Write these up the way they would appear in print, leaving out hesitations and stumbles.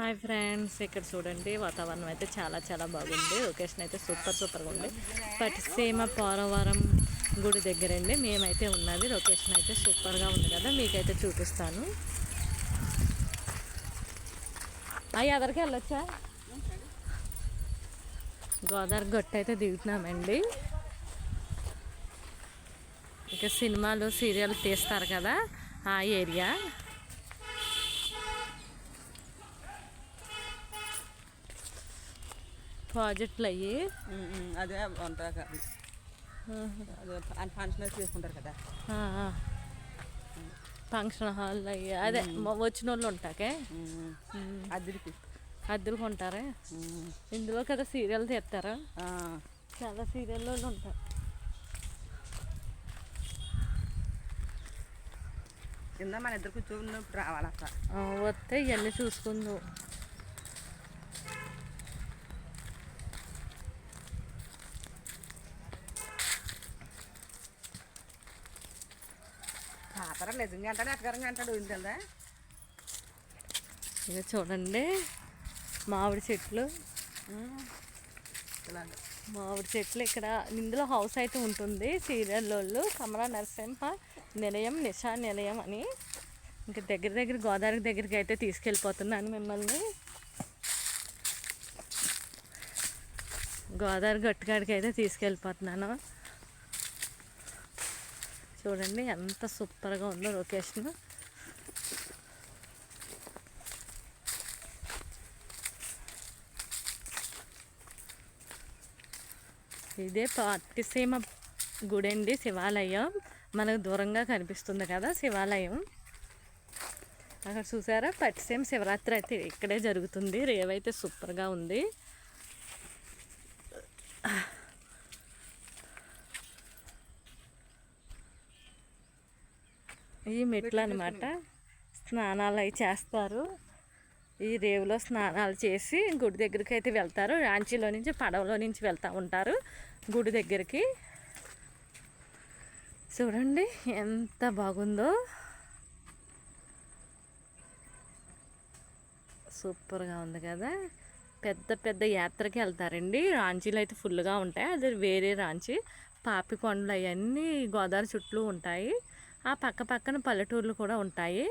Hi friends, ఇక్కడ చూడండి వాతావరణం అయితే చాలా చాలా బాగుంది. లొకేషన్ అయితే సూపర్గా ఉంది. పట్టిసీమ పోలవరం గుడి దగ్గర అండి మేమైతే ఉన్నది. లొకేషన్ అయితే సూపర్గా ఉంది కదా, మీకైతే చూపిస్తాను. అవి ఎదరికి వెళ్ళొచ్చా? గోదావరి గట్టు అయితే దిగుతున్నామండి. ఇక సినిమాలు సీరియల్ తీస్తారు కదా ఆ ఏరియా. ప్రాజెక్టులు అయ్యి అదే ఉంటారు, అదే ఫంక్షన్ చేసుకుంటారు కదా, ఫంక్షన్ హాల్ అయ్యి అదే వచ్చిన వాళ్ళు ఉంటాకే అద్దెలు కొంటారా. ఇందులో కదా సీరియల్ తీస్తారా, చాలా సీరియల్ వాళ్ళు ఉంటారు. కింద మన ఇద్దరు కూర్చోన్నప్పుడు రావాలక్క, వస్తే ఇవన్నీ చూసుకుందాం. తాతర నిజంగా అంటాడు ఎక్కగారంగా అంటాడు ఇందా. ఇక చూడండి మామిడి చెట్లు, మామిడి చెట్లు ఇక్కడ. ఇందులో హౌస్ అయితే ఉంటుంది సీరియల్ వాళ్ళు, కమలా నరసింహ నిలయం, నిషా నిలయం అని. ఇంకా దగ్గర గోదావరి దగ్గరికి అయితే తీసుకెళ్ళిపోతున్నాను మిమ్మల్ని. గోదావరి గట్టుకాడికి అయితే తీసుకెళ్ళిపోతున్నాను. చూడండి ఎంత సూపర్గా ఉందో లొకేషన్. ఇదే పట్టిసీమ గుడి అండి, శివాలయం. మనకు దూరంగా కనిపిస్తుంది కదా శివాలయం. అక్కడ చూసారా, పట్టిసీమ శివరాత్రి అయితే ఇక్కడే జరుగుతుంది. రేవైతే సూపర్గా ఉంది. ఈ మెట్లు అనమాట, స్నానాలు అవి చేస్తారు. ఈ రేవులో స్నానాలు చేసి గుడి దగ్గరికి అయితే వెళ్తారు. రాంచీలో నుంచి పడవలో నుంచి వెళ్తూ ఉంటారు గుడి దగ్గరికి. చూడండి ఎంత బాగుందో, సూపర్గా ఉంది కదా. పెద్ద యాత్రకి వెళ్తారండి. రాంచీలో అయితే ఫుల్గా ఉంటాయి. అది వేరే రాంచీ. పాపికొండలు అవన్నీ గోదావరి చుట్టూ ఉంటాయి. ఆ పక్కన పల్లెటూర్లు కూడా ఉంటాయి.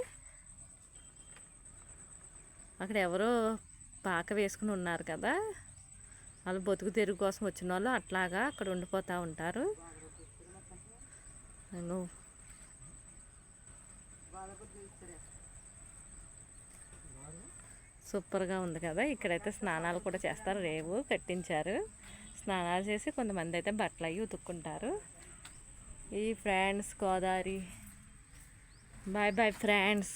అక్కడ ఎవరో పాక వేసుకుని ఉన్నారు కదా, వాళ్ళు బతుకు తెరుగు కోసం వచ్చిన వాళ్ళు అట్లాగా అక్కడ ఉండిపోతూ ఉంటారు. సూపర్గా ఉంది కదా. ఇక్కడైతే స్నానాలు కూడా చేస్తారు. రేవు కట్టించారు, స్నానాలు చేసి కొంతమంది అయితే బట్టలు అవి ఉతుక్కుంటారు. ఈ ఫ్రెండ్స్ గోదావరి. Bye friends.